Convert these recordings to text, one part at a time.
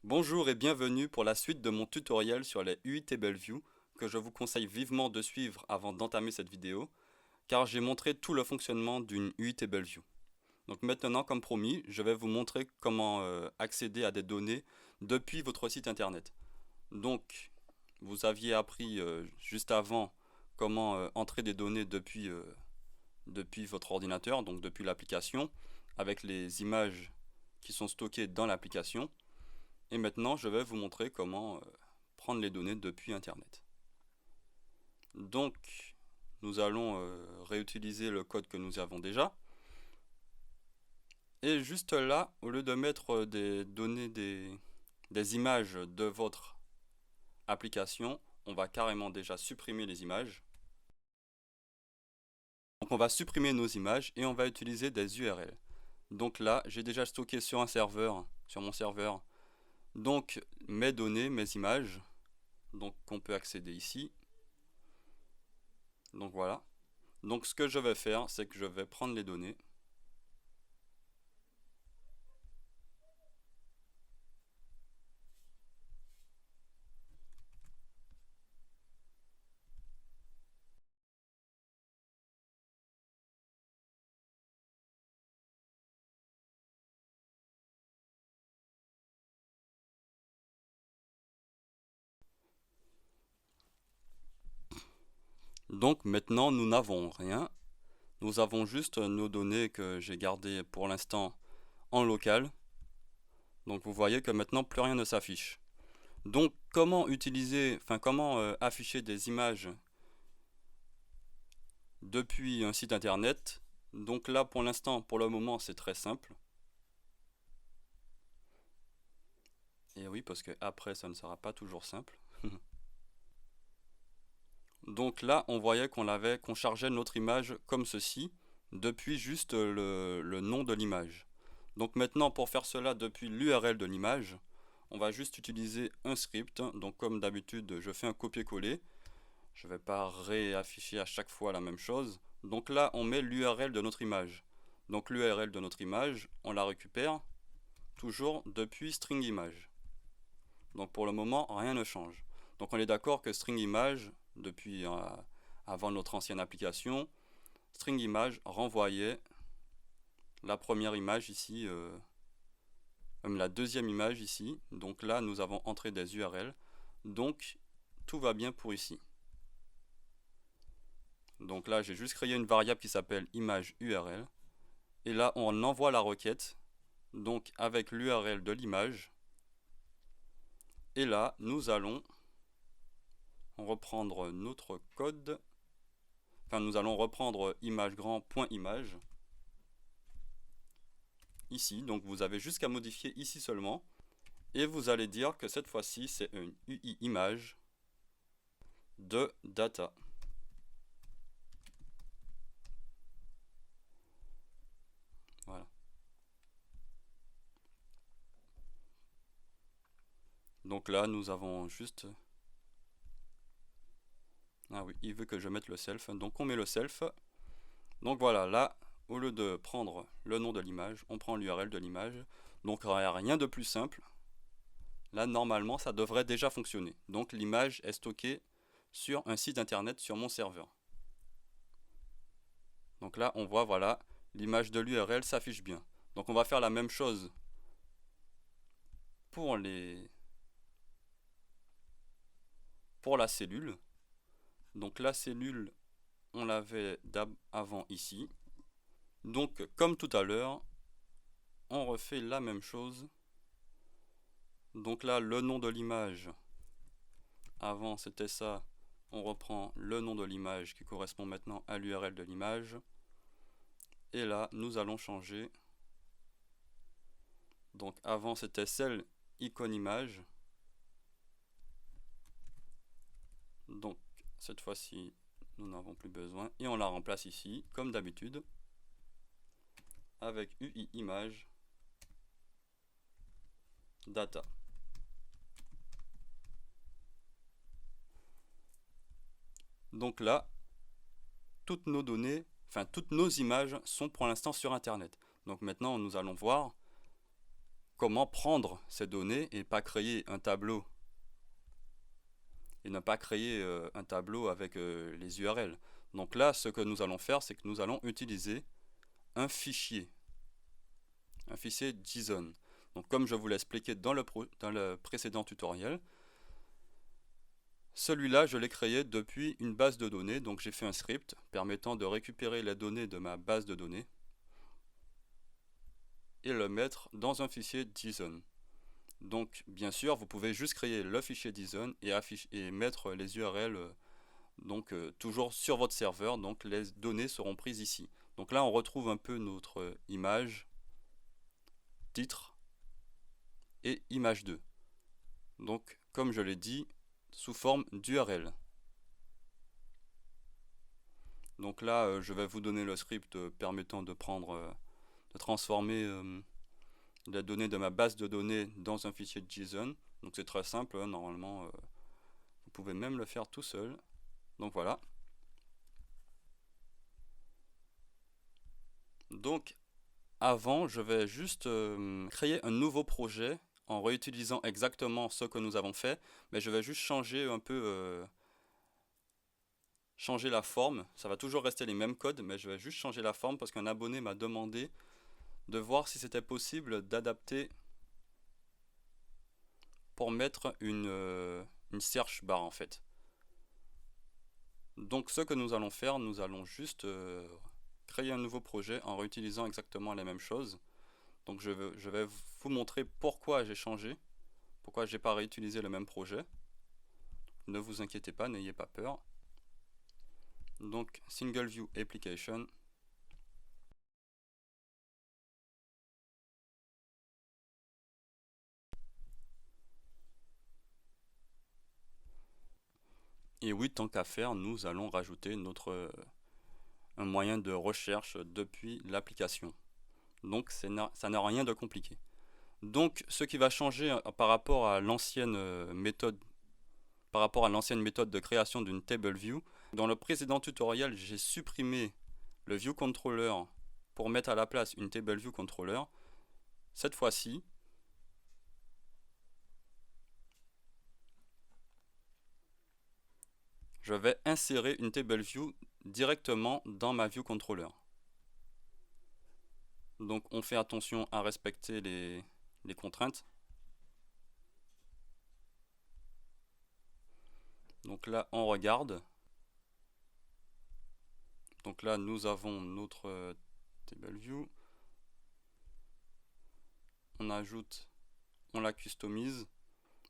Bonjour et bienvenue pour la suite de mon tutoriel sur les UI TableView que je vous conseille vivement de suivre avant d'entamer cette vidéo car j'ai montré tout le fonctionnement d'une UI TableView. Donc maintenant, comme promis, je vais vous montrer comment accéder à des données depuis votre site internet. Donc, vous aviez appris juste avant comment entrer des données depuis votre ordinateur, donc depuis l'application, avec les images qui sont stockées dans l'application. Et maintenant, je vais vous montrer comment prendre les données depuis Internet. Donc, nous allons réutiliser le code que nous avons déjà. Et juste là, au lieu de mettre des données, des images de votre application, on va carrément déjà supprimer les images. Donc, on va supprimer nos images et on va utiliser des URL. Donc là, j'ai déjà stocké sur un serveur, sur mon serveur, donc mes données, mes images, donc qu'on peut accéder ici. Donc voilà. Donc ce que je vais faire, c'est que je vais prendre les données. Donc maintenant, nous n'avons rien. Nous avons juste nos données que j'ai gardées pour l'instant en local. Donc vous voyez que maintenant, plus rien ne s'affiche. Donc comment afficher des images depuis un site internet? Donc là, pour l'instant, pour le moment, c'est très simple. Et oui, parce que après, ça ne sera pas toujours simple. Donc là, on voyait qu'on chargeait notre image comme ceci, depuis juste le nom de l'image. Donc maintenant, pour faire cela depuis l'URL de l'image, on va juste utiliser un script. Donc comme d'habitude, je fais un copier-coller. Je ne vais pas réafficher à chaque fois la même chose. Donc là, on met l'URL de notre image. Donc l'URL de notre image, on la récupère toujours depuis string image. Donc pour le moment, rien ne change. Donc on est d'accord que string image, depuis avant notre ancienne application, string image renvoyait la première image ici, la deuxième image ici. Donc là, nous avons entré des URL. Donc tout va bien pour ici. Donc là, j'ai juste créé une variable qui s'appelle image URL. Et là, on envoie la requête, donc avec l'URL de l'image. Et là, nous allons reprendre notre code. Enfin, nous allons reprendre image grand.image ici. Donc vous avez juste qu'à modifier ici seulement. Et vous allez dire que cette fois-ci, c'est une UI image de data. Voilà. Donc là, nous avons juste... Ah oui, il veut que je mette le self. Donc on met le self. Donc voilà, là, au lieu de prendre le nom de l'image, on prend l'URL de l'image. Donc rien de plus simple. Là, normalement, ça devrait déjà fonctionner. Donc l'image est stockée sur un site internet sur mon serveur. Donc là, on voit, voilà, l'image de l'URL s'affiche bien. Donc on va faire la même chose pour la cellule. Donc la cellule, on l'avait avant ici. Donc comme tout à l'heure, on refait la même chose. Donc là, le nom de l'image, avant c'était ça. On reprend le nom de l'image qui correspond maintenant à l'URL de l'image. Et là, nous allons changer. Donc avant c'était celle icône image. Donc cette fois-ci, nous n'avons plus besoin. Et on la remplace ici, comme d'habitude, avec UI image data. Donc là, toutes nos données, toutes nos images sont pour l'instant sur Internet. Donc maintenant, nous allons voir comment prendre ces données et pas créer un tableau et ne pas créer un tableau avec les URL. Donc là, ce que nous allons faire, c'est que nous allons utiliser un fichier JSON. Donc comme je vous l'ai expliqué dans le précédent tutoriel, celui-là, je l'ai créé depuis une base de données. Donc j'ai fait un script permettant de récupérer les données de ma base de données et le mettre dans un fichier JSON. Donc bien sûr, vous pouvez juste créer le fichier JSON et mettre les URL toujours sur votre serveur. Donc les données seront prises ici. Donc là, on retrouve un peu notre image, titre et image 2. Donc comme je l'ai dit, sous forme d'URL. Donc là, je vais vous donner le script permettant de transformer les données de ma base de données dans un fichier JSON. Donc c'est très simple, hein, normalement vous pouvez même le faire tout seul. Donc voilà. Donc avant, je vais juste créer un nouveau projet en réutilisant exactement ce que nous avons fait, mais je vais juste changer un peu changer la forme. Ça va toujours rester les mêmes codes, mais je vais juste changer la forme parce qu'un abonné m'a demandé de voir si c'était possible d'adapter pour mettre une search bar en fait. Donc ce que nous allons faire, nous allons juste créer un nouveau projet en réutilisant exactement les mêmes choses. Donc je vais vous montrer pourquoi j'ai changé, pourquoi j'ai pas réutilisé le même projet. Ne vous inquiétez pas, n'ayez pas peur. Donc Single View Application. Et oui, tant qu'à faire, nous allons rajouter un moyen de recherche depuis l'application. Donc ça n'a rien de compliqué. Donc ce qui va changer par rapport à l'ancienne méthode de création d'une table view, dans le précédent tutoriel, j'ai supprimé le view controller pour mettre à la place une table view controller. Cette fois-ci, je vais insérer une table view directement dans ma view controller. Donc on fait attention à respecter les contraintes. Donc là on regarde. Donc là nous avons notre table view. On ajoute, on la customise.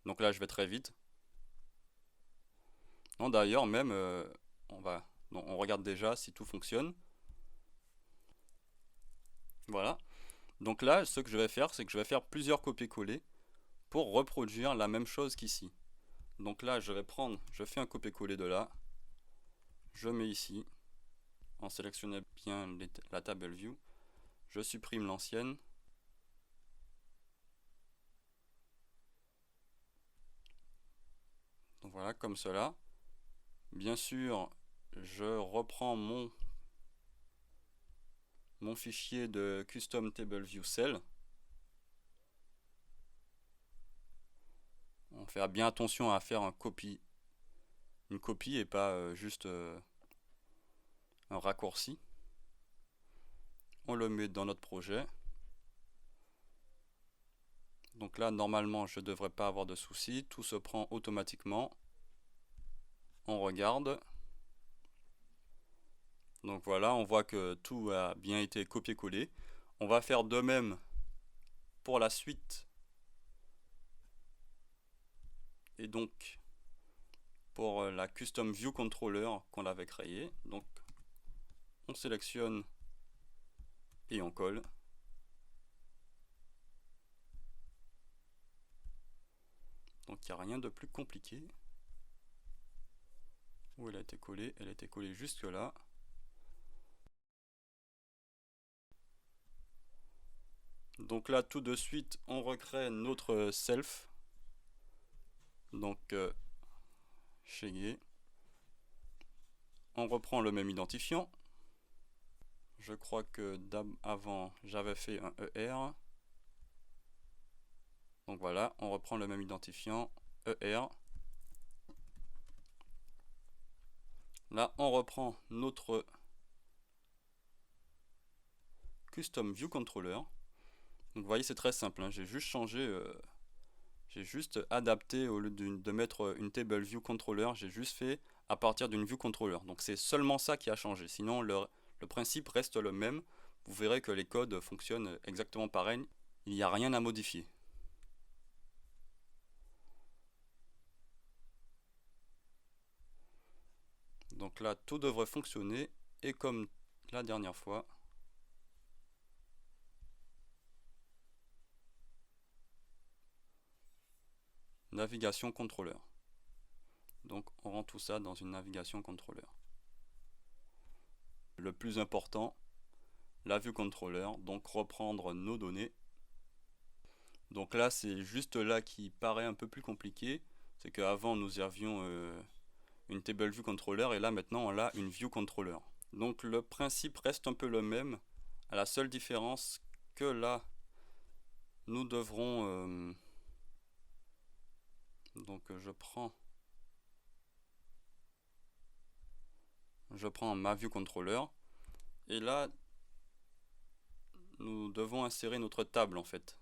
Donc là je vais très vite. Non, d'ailleurs même on regarde déjà si tout fonctionne. Voilà. Donc là ce que je vais faire, c'est que je vais faire plusieurs copier-coller pour reproduire la même chose qu'ici. Donc là je fais un copier-coller de là, je mets ici, en sélectionnant bien la table view, je supprime l'ancienne. Donc voilà, comme cela. Bien sûr, je reprends mon fichier de custom table view cell. On fait bien attention à faire une copie et pas juste un raccourci. On le met dans notre projet. Donc là, normalement, je ne devrais pas avoir de soucis. Tout se prend automatiquement. On regarde. Donc voilà, on voit que tout a bien été copié-collé. On va faire de même pour la suite. Et donc, pour la Custom View Controller qu'on avait créée. Donc, on sélectionne et on colle. Donc, il n'y a rien de plus compliqué. Où elle a été collée? Elle a été collée jusque là. Donc là, tout de suite, on recrée notre self. Donc, chez on reprend le même identifiant. Je crois que avant, j'avais fait un ER. Donc voilà, on reprend le même identifiant, ER. Là, on reprend notre Custom View Controller. Donc vous voyez, c'est très simple, hein. J'ai juste changé, j'ai juste adapté, au lieu de mettre une Table View Controller, j'ai juste fait à partir d'une View Controller. Donc c'est seulement ça qui a changé. Sinon, le principe reste le même. Vous verrez que les codes fonctionnent exactement pareil. Il n'y a rien à modifier. Donc là, tout devrait fonctionner. Et comme la dernière fois, navigation contrôleur. Donc on rend tout ça dans une navigation contrôleur. Le plus important, la vue contrôleur, donc reprendre nos données. Donc là, c'est juste là qui paraît un peu plus compliqué. C'est qu'avant, nous avions une table view controller et là, maintenant, on a une view controller. Donc le principe reste un peu le même, à la seule différence que là, nous devrons... donc je prends ma view controller et là, nous devons insérer notre table en fait.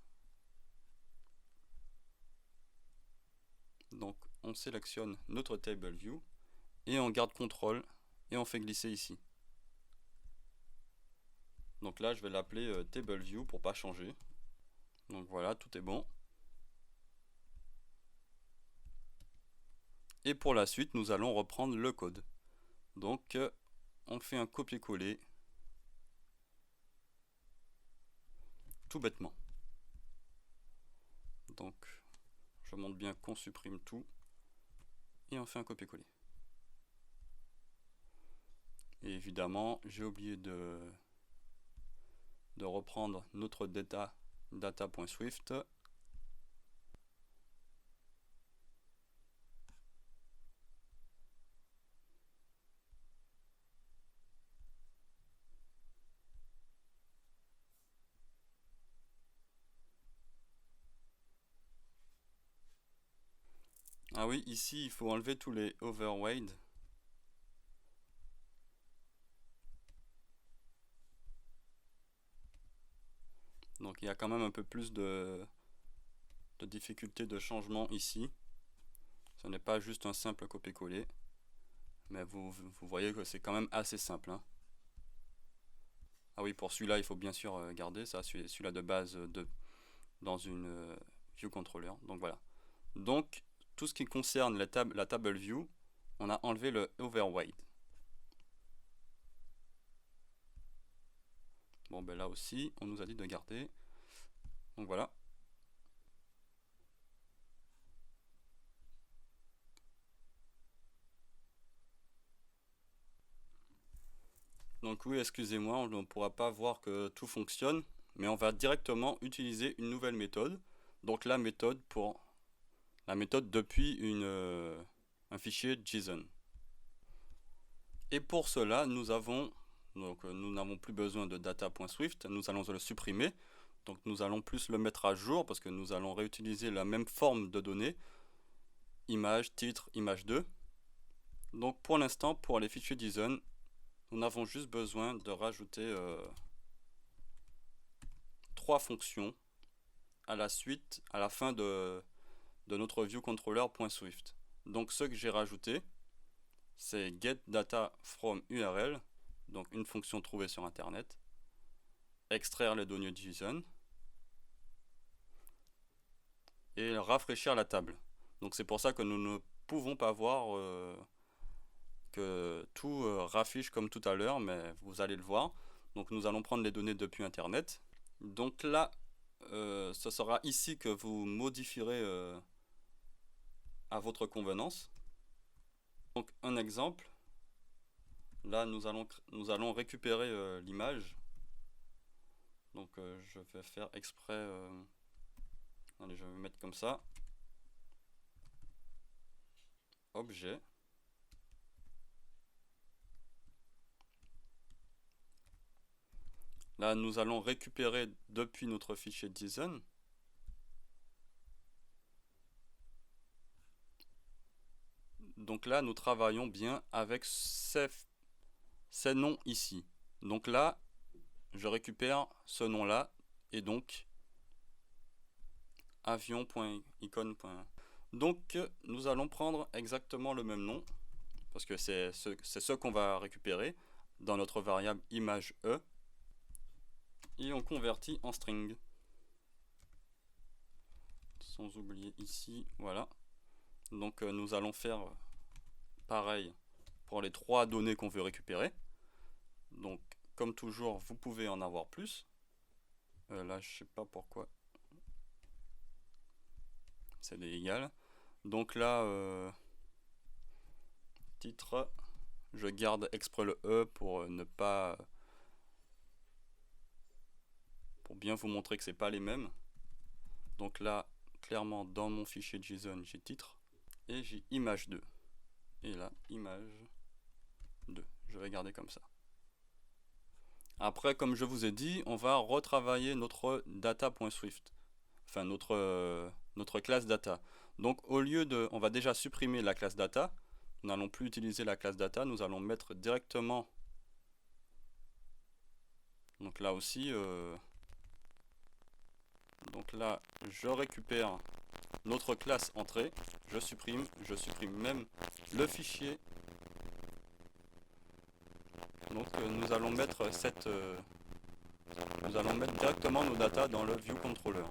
Donc on sélectionne notre table view et on garde contrôle et on fait glisser ici. Donc là je vais l'appeler table view pour pas changer. Donc voilà, tout est bon. Et pour la suite, nous allons reprendre le code. Donc on fait un copier-coller tout bêtement. Donc je montre bien qu'on supprime tout et on fait un copier-coller. Et évidemment, j'ai oublié de reprendre notre data.swift. Ah oui, ici il faut enlever tous les overweight. Donc il y a quand même un peu plus de difficulté de changement ici. Ce n'est pas juste un simple copier-coller. Mais vous voyez que c'est quand même assez simple, hein. Ah oui, pour celui-là, il faut bien sûr garder ça, celui-là de base dans une view controller. Donc voilà. Donc tout ce qui concerne la table view, on a enlevé le overweight. Bon ben là aussi, on nous a dit de garder. Donc voilà. Donc oui, excusez-moi, on ne pourra pas voir que tout fonctionne, mais on va directement utiliser une nouvelle méthode. Donc la méthode depuis un fichier JSON. Et pour cela, nous n'avons plus besoin de data.swift, nous allons le supprimer. Donc nous allons plus le mettre à jour parce que nous allons réutiliser la même forme de données, image, titre, image 2. Donc pour l'instant, pour les fichiers JSON, nous n'avons juste besoin de rajouter 3 fonctions à la fin de notre viewController.swift. Donc ce que j'ai rajouté, c'est getDataFromURL, donc une fonction trouvée sur internet, extraire les données JSON et rafraîchir la table. Donc c'est pour ça que nous ne pouvons pas voir que tout raffiche comme tout à l'heure, mais vous allez le voir. Donc nous allons prendre les données depuis internet. Donc là, ce sera ici que vous modifierez à votre convenance. Donc un exemple, là nous allons récupérer l'image. Donc je vais faire exprès, allez, je vais mettre comme ça, objet. Là nous allons récupérer depuis notre fichier JSON. Donc là, nous travaillons bien avec ces noms ici. Donc là, je récupère ce nom-là et donc avion.icon. Donc nous allons prendre exactement le même nom parce que c'est ce qu'on va récupérer dans notre variable image e et on convertit en string. Sans oublier ici, voilà. Donc nous allons faire pareil pour les 3 données qu'on veut récupérer. Donc comme toujours, vous pouvez en avoir plus. Là, je sais pas pourquoi c'est égal. Donc là, titre, je garde exprès le E pour ne pas, pour bien vous montrer que c'est pas les mêmes. Donc là, clairement dans mon fichier JSON, j'ai titre et j'ai image 2. Et là, image 2. Je vais garder comme ça. Après, comme je vous ai dit, on va retravailler notre data.swift, enfin notre classe data. Donc au lieu de, on va déjà supprimer la classe data, nous n'allons plus utiliser la classe data, nous allons mettre directement, donc là aussi, donc là je récupère notre classe entrée, je supprime même le fichier. Donc nous allons mettre directement nos data dans le view controller.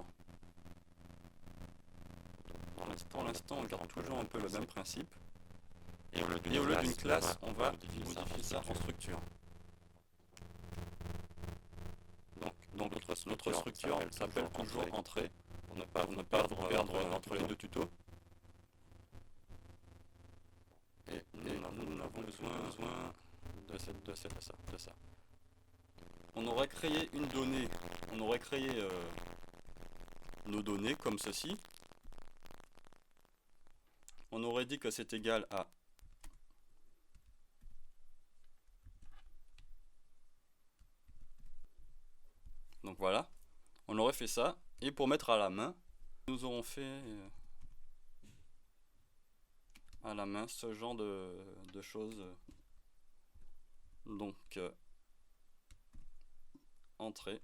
Pour l'instant, on garde toujours un peu le même principe. Et au lieu d'une classe, on va modifier ça en structure. Donc notre structure s'appelle toujours entrée, pour ne pas perdre entre les deux tutos. Et nous avons besoin de ça. On aurait créé une donnée, on aurait créé nos données comme ceci. On aurait dit que c'est égal à donc voilà, on aurait fait ça, et pour mettre à la main, nous aurons fait à la main ce genre de choses. Donc entrée.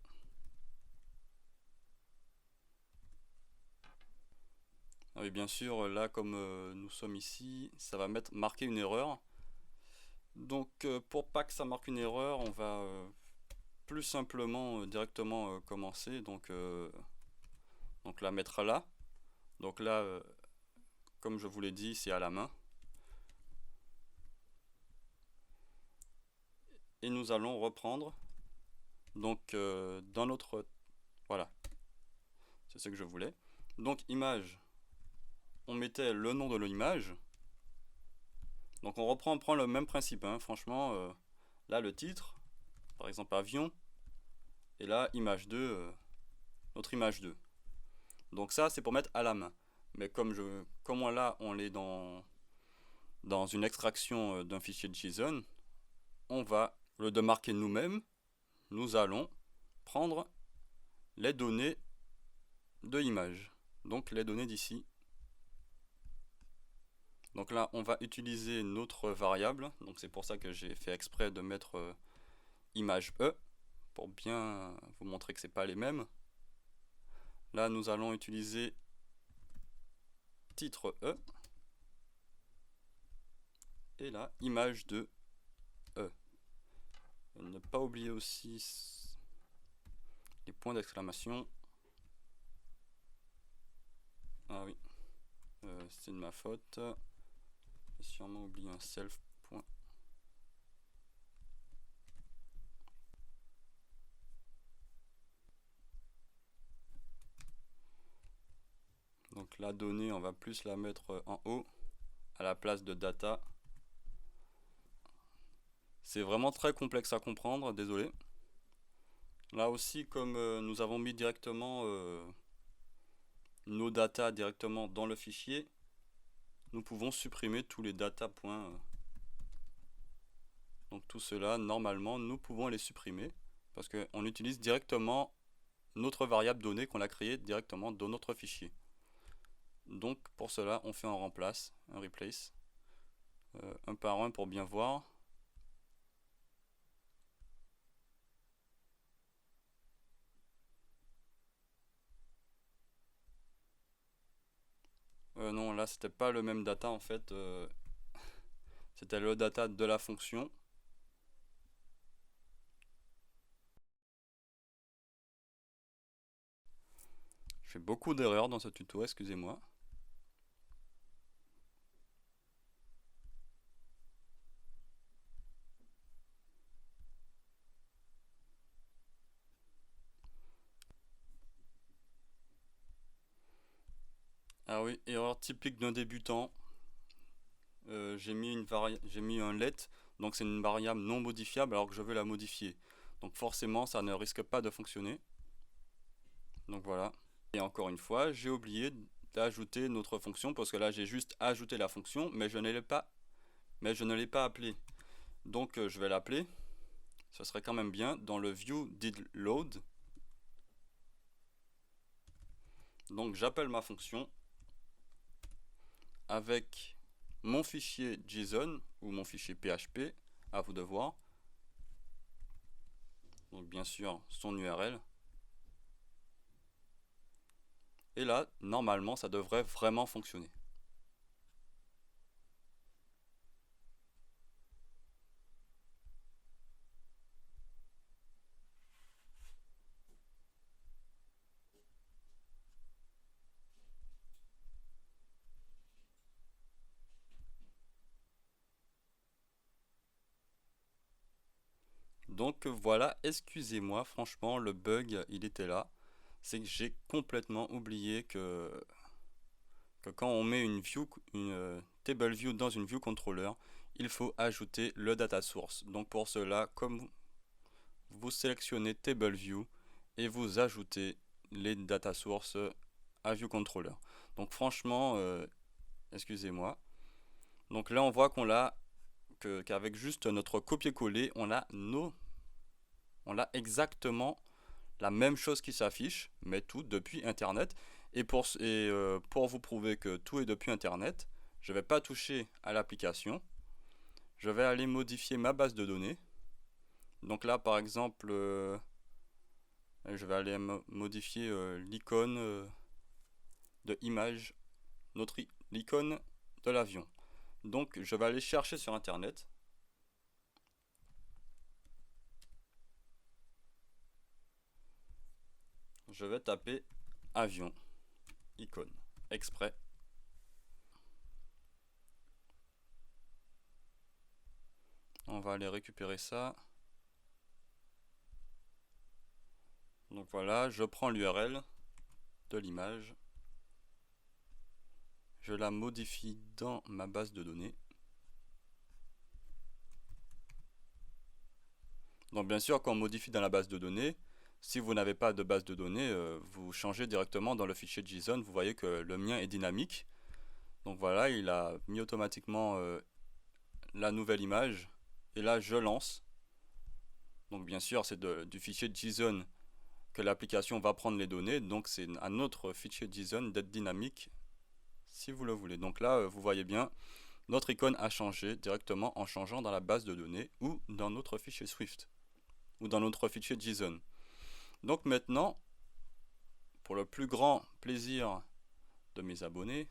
Ah oui, bien sûr, là comme nous sommes ici, ça va marquer une erreur. Donc pour pas que ça marque une erreur, on va plus simplement directement commencer. Donc la mettre là. Donc là, comme je vous l'ai dit, c'est à la main. Et nous allons reprendre. Donc dans notre... Voilà. C'est ce que je voulais. Donc image. On mettait le nom de l'image. Donc on prend le même principe. Hein. Franchement, là le titre, par exemple avion. Et là image 2, notre image 2. Donc ça c'est pour mettre à la main. Mais comme là on est dans une extraction d'un fichier de JSON, on va, au lieu de marquer nous-mêmes, nous allons prendre les données de image. Donc les données d'ici. Donc là on va utiliser notre variable. Donc c'est pour ça que j'ai fait exprès de mettre image E, pour bien vous montrer que c'est pas les mêmes. Là nous allons utiliser titre E. Et là, image de E. Ne pas oublier aussi les points d'exclamation. Ah oui, c'est de ma faute. J'ai sûrement oublié un self point. Donc la donnée, on va plus la mettre en haut, à la place de data. C'est vraiment très complexe à comprendre, désolé. Là aussi, comme nous avons mis directement nos data directement dans le fichier, nous pouvons supprimer tous les data points. Donc tout cela, normalement, nous pouvons les supprimer parce qu'on utilise directement notre variable donnée qu'on a créée directement dans notre fichier. Donc pour cela, on fait un remplace, un replace. un par un pour bien voir. Non, là c'était pas le même data en fait, c'était le data de la fonction. Je fais beaucoup d'erreurs dans ce tuto, excusez-moi. Ah oui, erreur typique d'un débutant. J'ai mis un let, donc c'est une variable non modifiable alors que je veux la modifier. Donc forcément, ça ne risque pas de fonctionner. Donc voilà. Et encore une fois, j'ai oublié d'ajouter notre fonction parce que là j'ai juste ajouté la fonction, mais je ne l'ai pas appelée. Donc je vais l'appeler. Ce serait quand même bien dans le view did load. Donc j'appelle ma fonction avec mon fichier JSON ou mon fichier PHP, à vous de voir. Donc bien sûr son URL. Et là, normalement, ça devrait vraiment fonctionner. Donc voilà, excusez-moi, franchement, le bug, il était là. C'est que j'ai complètement oublié que quand on met une table view dans une view controller, il faut ajouter le data source. Donc pour cela, comme vous sélectionnez table view et vous ajoutez les data sources à view controller. Donc franchement, excusez-moi. Donc là, on voit qu'avec juste notre copier-coller, on a exactement la même chose qui s'affiche, mais tout depuis Internet. Et pour vous prouver que tout est depuis Internet, je ne vais pas toucher à l'application. Je vais aller modifier ma base de données. Donc là, par exemple, je vais aller modifier l'icône de image, l'icône de l'avion. Donc je vais aller chercher sur Internet. Je vais taper avion, icône, exprès. On va aller récupérer ça. Donc voilà, je prends l'URL de l'image. Je la modifie dans ma base de données. Donc bien sûr, quand on modifie dans la base de données, si vous n'avez pas de base de données, vous changez directement dans le fichier JSON. Vous voyez que le mien est dynamique. Donc voilà, il a mis automatiquement la nouvelle image. Et là, je lance. Donc bien sûr, c'est du fichier JSON que l'application va prendre les données. Donc c'est un autre fichier JSON d'être dynamique si vous le voulez. Donc là, vous voyez bien, notre icône a changé directement en changeant dans la base de données ou dans notre fichier Swift ou dans notre fichier JSON. Donc maintenant, pour le plus grand plaisir de mes abonnés,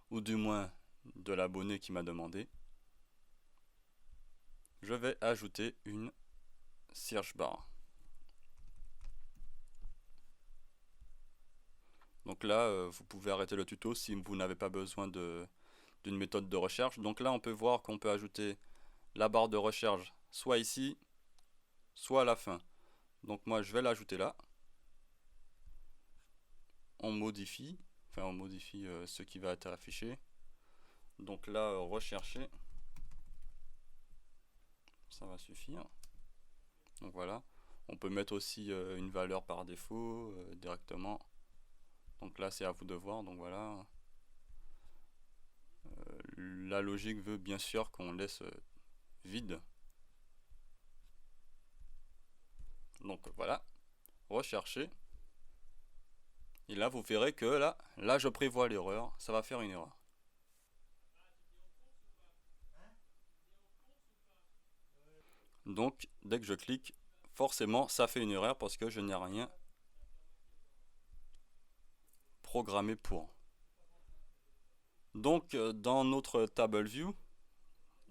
ou du moins de l'abonné qui m'a demandé, je vais ajouter une search bar. Donc là, vous pouvez arrêter le tuto si vous n'avez pas besoin d'une méthode de recherche. Donc là, on peut voir qu'on peut ajouter la barre de recherche soit ici, soit à la fin. Donc moi, je vais l'ajouter là. On modifie ce qui va être affiché. Donc là, rechercher, ça va suffire. Donc voilà, on peut mettre aussi une valeur par défaut directement. Donc là, c'est à vous de voir. Donc voilà, la logique veut bien sûr qu'on laisse vide. Donc voilà, rechercher. Et là, vous verrez que là je prévois l'erreur. Ça va faire une erreur. Donc dès que je clique, forcément ça fait une erreur parce que je n'ai rien programmé pour. Donc dans notre table view,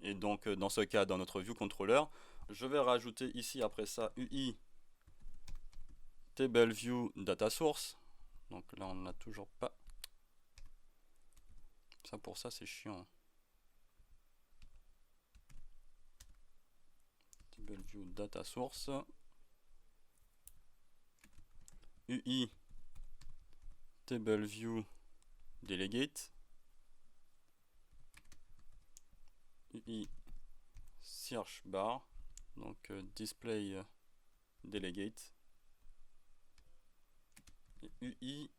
et donc dans ce cas dans notre view controller, je vais rajouter ici après ça UI table view data source. Donc là on n'a toujours pas. Ça pour ça c'est chiant. Table view data source. UI table view delegate. UI search bar. Donc display delegate. Et UI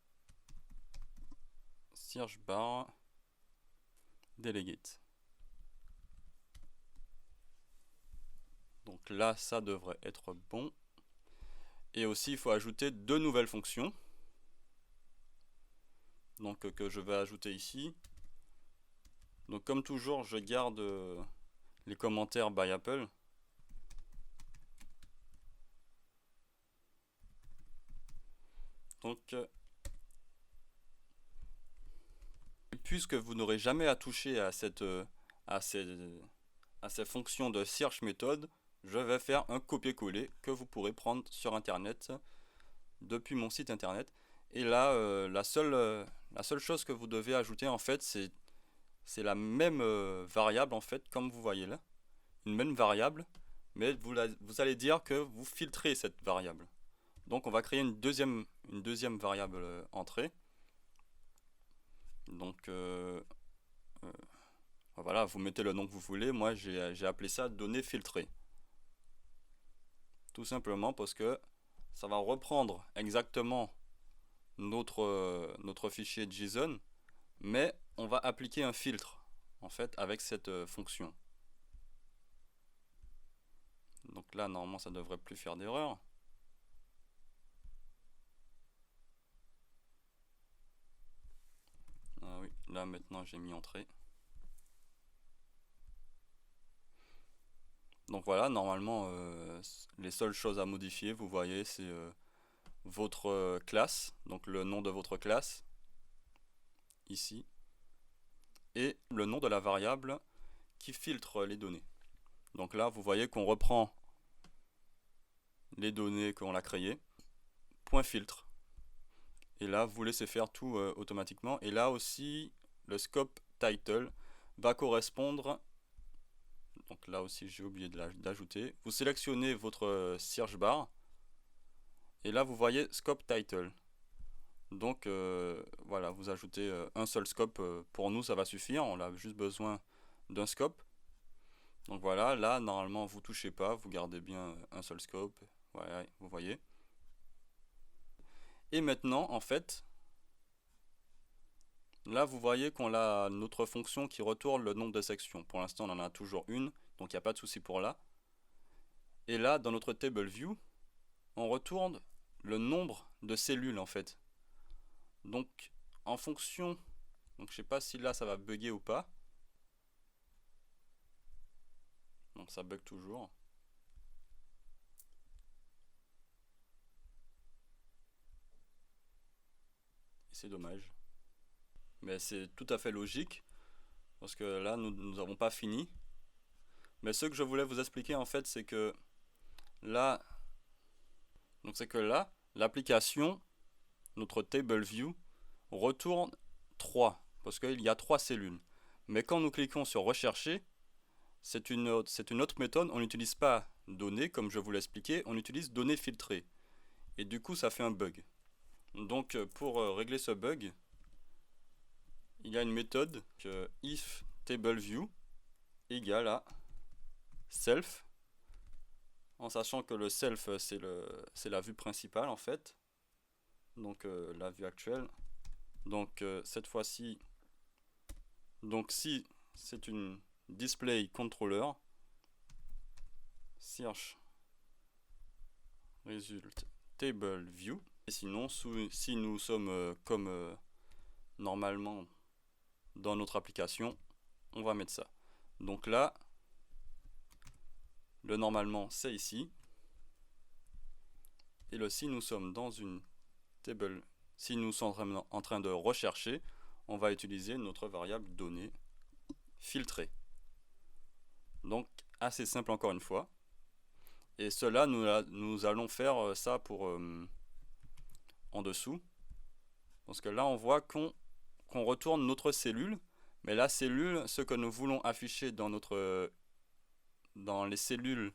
search bar delegate. Donc là, ça devrait être bon. Et aussi, il faut ajouter deux nouvelles fonctions. Donc que je vais ajouter ici. Donc comme toujours, je garde les commentaires by Apple. Donc puisque vous n'aurez jamais à toucher à ces fonctions de search méthode, je vais faire un copier-coller que vous pourrez prendre sur internet depuis mon site internet. Et là la seule chose que vous devez ajouter en fait, c'est la même variable en fait, comme vous voyez là, une même variable, mais vous allez dire que vous filtrez cette variable. Donc on va créer une deuxième variable entrée. Donc voilà, vous mettez le nom que vous voulez. Moi j'ai appelé ça données filtrées. Tout simplement parce que ça va reprendre exactement notre fichier JSON, mais on va appliquer un filtre en fait avec cette fonction. Donc là normalement ça devrait plus faire d'erreur. Ah oui, là maintenant j'ai mis entrée. Donc voilà, normalement les seules choses à modifier, vous voyez, c'est votre classe, donc le nom de votre classe ici, et le nom de la variable qui filtre les données. Donc là vous voyez qu'on reprend les données qu'on a créées, point filtre. Et là vous laissez faire tout automatiquement. Et là aussi le scope title va correspondre, donc là aussi j'ai oublié d'ajouter, vous sélectionnez votre search bar et là vous voyez scope title. Donc voilà, vous ajoutez un seul scope, pour nous ça va suffire, on a juste besoin d'un scope. Donc voilà, là normalement vous touchez pas, vous gardez bien un seul scope, voilà, vous voyez. Et maintenant en fait, là vous voyez qu'on a notre fonction qui retourne le nombre de sections. Pour l'instant on en a toujours une, donc il n'y a pas de souci pour là. Et là dans notre table view, on retourne le nombre de cellules en fait. Donc en fonction, donc je sais pas si là ça va bugger ou pas. Donc ça bug toujours. Et c'est dommage. Mais c'est tout à fait logique, parce que là nous n'avons pas fini. Mais ce que je voulais vous expliquer en fait, c'est que là, l'application, notre table view, retourne 3, parce qu'il y a 3 cellules. Mais quand nous cliquons sur rechercher, c'est une autre méthode, on n'utilise pas données comme je vous l'ai expliqué, on utilise données filtrées. Et du coup ça fait un bug. Donc pour régler ce bug, il y a une méthode que if table view égale à self, en sachant que le self c'est la vue principale en fait, donc la vue actuelle. Donc cette fois-ci, donc si c'est une display controller, search result table view. Et sinon si nous sommes comme normalement dans notre application, on va mettre ça. Donc là Le normalement, c'est ici. Et le si nous sommes dans une table, si nous sommes en train de rechercher, on va utiliser notre variable donnée filtrée. Donc assez simple encore une fois. Et cela, nous allons faire ça pour en dessous. Parce que là, on voit qu'on retourne notre cellule. Mais la cellule, ce que nous voulons afficher dans les cellules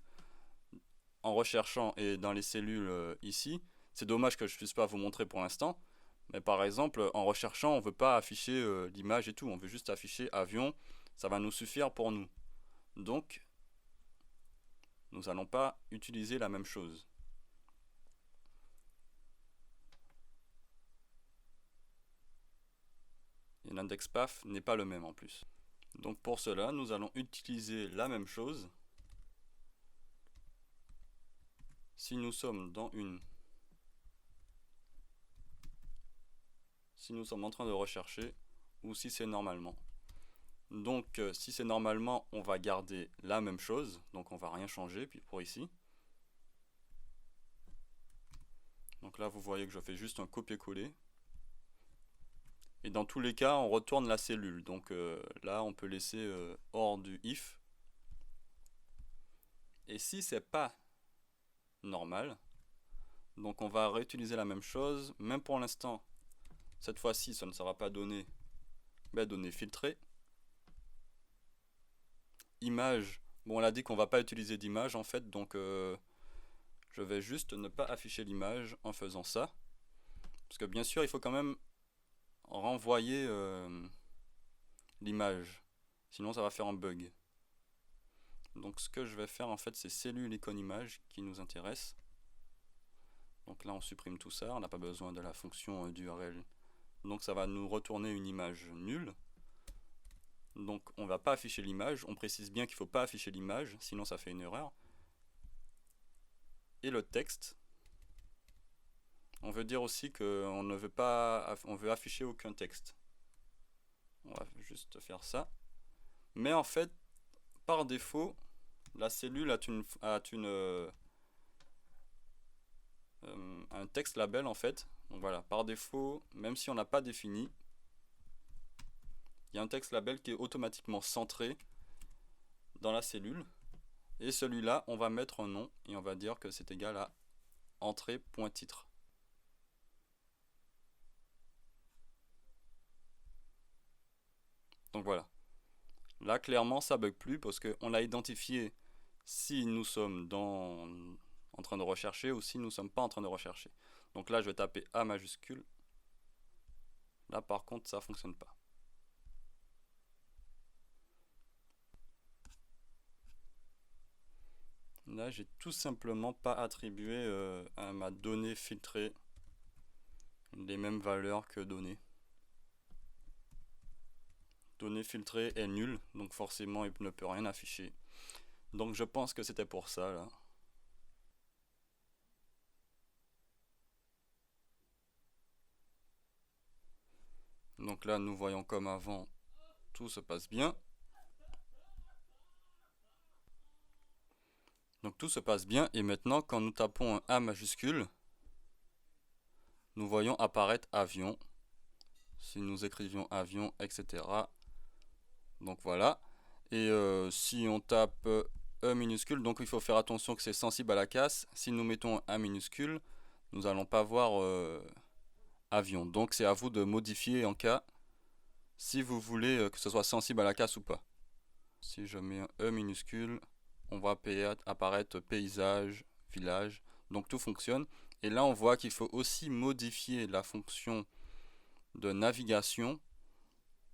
en recherchant et dans les cellules ici, c'est dommage que je ne puisse pas vous montrer pour l'instant. Mais par exemple, en recherchant, on ne veut pas afficher l'image et tout. On veut juste afficher avion. Ça va nous suffire pour nous. Donc, nous n'allons pas utiliser la même chose. Et l'index path n'est pas le même en plus. Donc pour cela, nous allons utiliser la même chose. Si nous sommes en train de rechercher, ou si c'est normalement. Donc si c'est normalement, on va garder la même chose, donc on va rien changer puis pour ici. Donc là vous voyez que je fais juste un copier-coller. Et dans tous les cas, on retourne la cellule. Donc là, on peut laisser hors du if. Et si c'est pas normal, donc on va réutiliser la même chose. Même pour l'instant, cette fois-ci, ça ne sera pas donné, mais donné filtré. Image, bon, on a dit qu'on va pas utiliser d'image en fait, donc je vais juste ne pas afficher l'image en faisant ça. Parce que bien sûr, il faut quand même renvoyer l'image, sinon ça va faire un bug. Donc ce que je vais faire en fait, c'est cellule icône image qui nous intéresse. Donc là on supprime tout ça, on n'a pas besoin de la fonction d'URL. Donc ça va nous retourner une image nulle. Donc on ne va pas afficher l'image, on précise bien qu'il ne faut pas afficher l'image, sinon ça fait une erreur. Et le texte, on veut dire aussi qu'on ne veut pas, on veut afficher aucun texte. On va juste faire ça. Mais en fait, par défaut, la cellule a un texte label en fait. Donc voilà, par défaut, même si on n'a pas défini, il y a un texte label qui est automatiquement centré dans la cellule. Et celui-là, on va mettre un nom et on va dire que c'est égal à entrée.titre. Donc voilà. Là, clairement, ça bug plus parce qu'on a identifié si nous sommes en train de rechercher ou si nous ne sommes pas en train de rechercher. Donc là, je vais taper A majuscule. Là, par contre, ça ne fonctionne pas. Là, j'ai tout simplement pas attribué à ma donnée filtrée les mêmes valeurs que donnée. Donnée filtrée est nulle, donc forcément il ne peut rien afficher. Donc je pense que c'était pour ça là. Donc là nous voyons comme avant, tout se passe bien. Donc tout se passe bien et maintenant quand nous tapons un A majuscule, nous voyons apparaître avion. Si nous écrivions avion, etc. Donc voilà. Et si on tape E minuscule, donc il faut faire attention que c'est sensible à la casse. Si nous mettons un A minuscule, nous n'allons pas voir avion. Donc c'est à vous de modifier en cas si vous voulez que ce soit sensible à la casse ou pas. Si je mets un E minuscule, on va apparaître paysage, village. Donc tout fonctionne. Et là on voit qu'il faut aussi modifier la fonction de navigation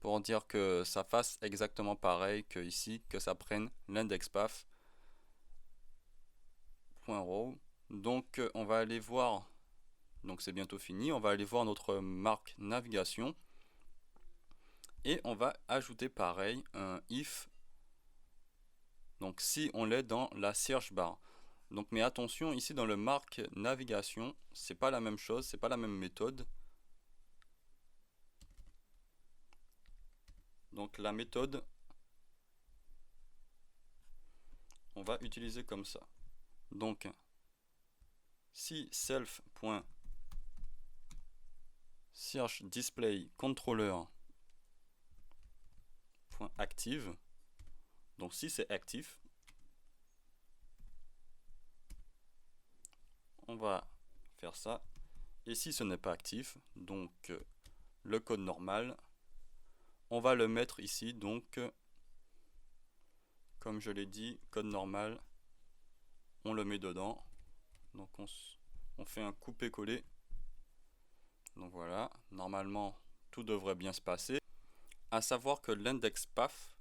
pour dire que ça fasse exactement pareil que ici, que ça prenne l'index path .row. Donc on va aller voir, donc c'est bientôt fini, on va aller voir notre marque navigation et on va ajouter pareil un if, donc si on l'est dans la search bar. Donc mais attention, ici dans le marque navigation, c'est pas la même chose, c'est pas la même méthode. Donc la méthode, on va utiliser comme ça. Donc, si self.searchDisplayController.active, donc si c'est actif, on va faire ça. Et si ce n'est pas actif, donc le code normal, on va le mettre ici. Donc, comme je l'ai dit, code normal, on le met dedans. Donc on fait un coupé-coller. Donc voilà, normalement tout devrait bien se passer. À savoir que l'index path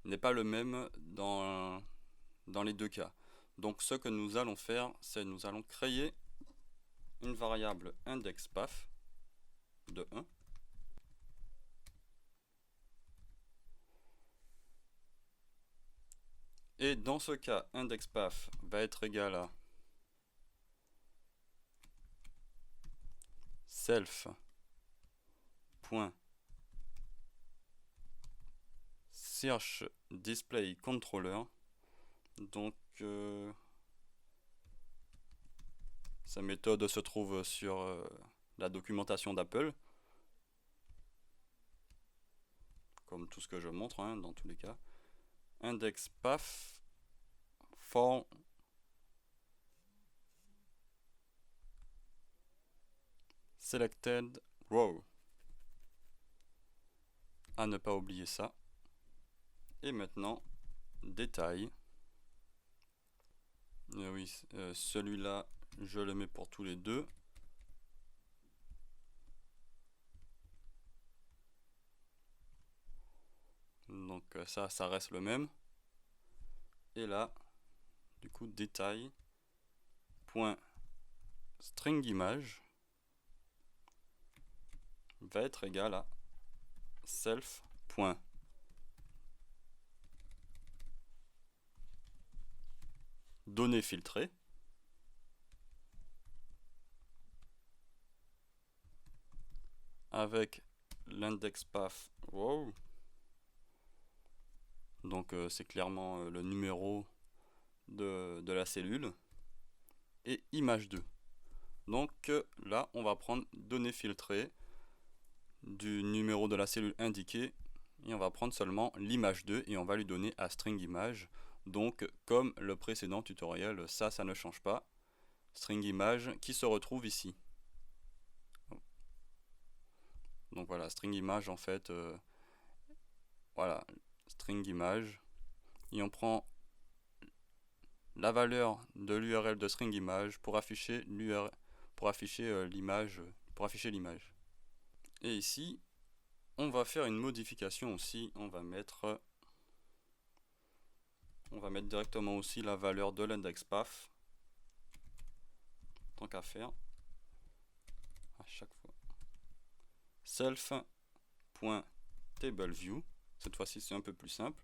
n'est pas le même dans les deux cas. Donc ce que nous allons faire, c'est nous allons créer une variable indexPath de 1. Et dans ce cas, indexPath va être égal à self.searchDisplayController. Donc sa méthode se trouve sur la documentation d'Apple, comme tout ce que je montre hein, dans tous les cas. IndexPath for selected row. À ne pas oublier ça. Et maintenant, détail. Oui, celui-là, je le mets pour tous les deux. Donc ça reste le même. Et là, du coup, détail point string image va être égal à self point données filtrées avec l'index path row. Donc c'est clairement le numéro de la cellule et image 2. Donc là on va prendre données filtrées du numéro de la cellule indiquée et on va prendre seulement l'image 2 et on va lui donner à string image. Donc comme le précédent tutoriel, ça ne change pas. String image qui se retrouve ici. Donc voilà, string image en fait, voilà, string image, et on prend la valeur de l'URL de string image pour afficher l'URL, pour afficher l'image, Et ici, on va faire une modification aussi. On va mettre directement aussi la valeur de l'index path. Tant qu'à faire, à chaque fois. Self.tableView. Cette fois-ci, c'est un peu plus simple.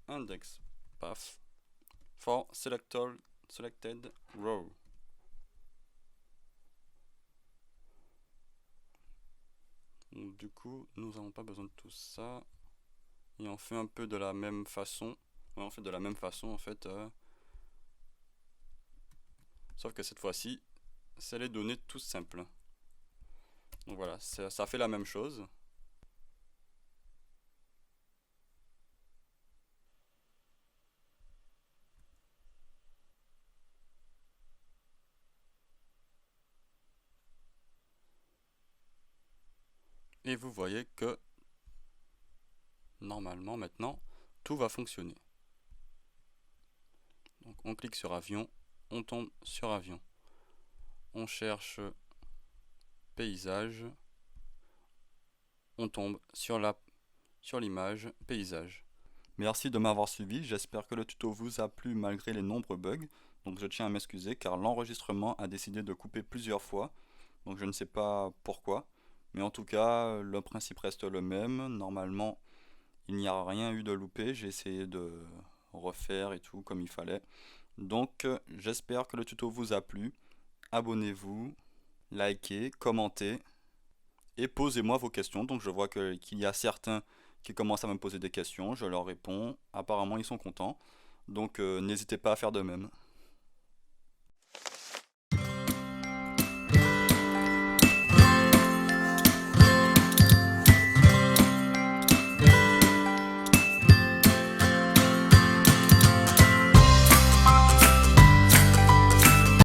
Index path for selected row. Donc, du coup, nous n'avons pas besoin de tout ça. Et on fait un peu de la même façon. Ouais, on fait de la même façon en fait. Sauf que cette fois-ci, c'est les données tout simples. Donc voilà, ça fait la même chose. Et vous voyez que normalement maintenant tout va fonctionner. Donc on clique sur avion, on tombe sur avion. On cherche paysage, on tombe sur l'image paysage. Merci de m'avoir suivi, j'espère que le tuto vous a plu malgré les nombreux bugs. Donc je tiens à m'excuser car l'enregistrement a décidé de couper plusieurs fois. Donc je ne sais pas pourquoi. Mais en tout cas, le principe reste le même. Normalement, il n'y a rien eu de loupé. J'ai essayé de refaire et tout comme il fallait. Donc j'espère que le tuto vous a plu. Abonnez-vous, likez, commentez et posez-moi vos questions. Donc je vois qu'il y a certains qui commencent à me poser des questions, je leur réponds. Apparemment, ils sont contents. Donc n'hésitez pas à faire de même.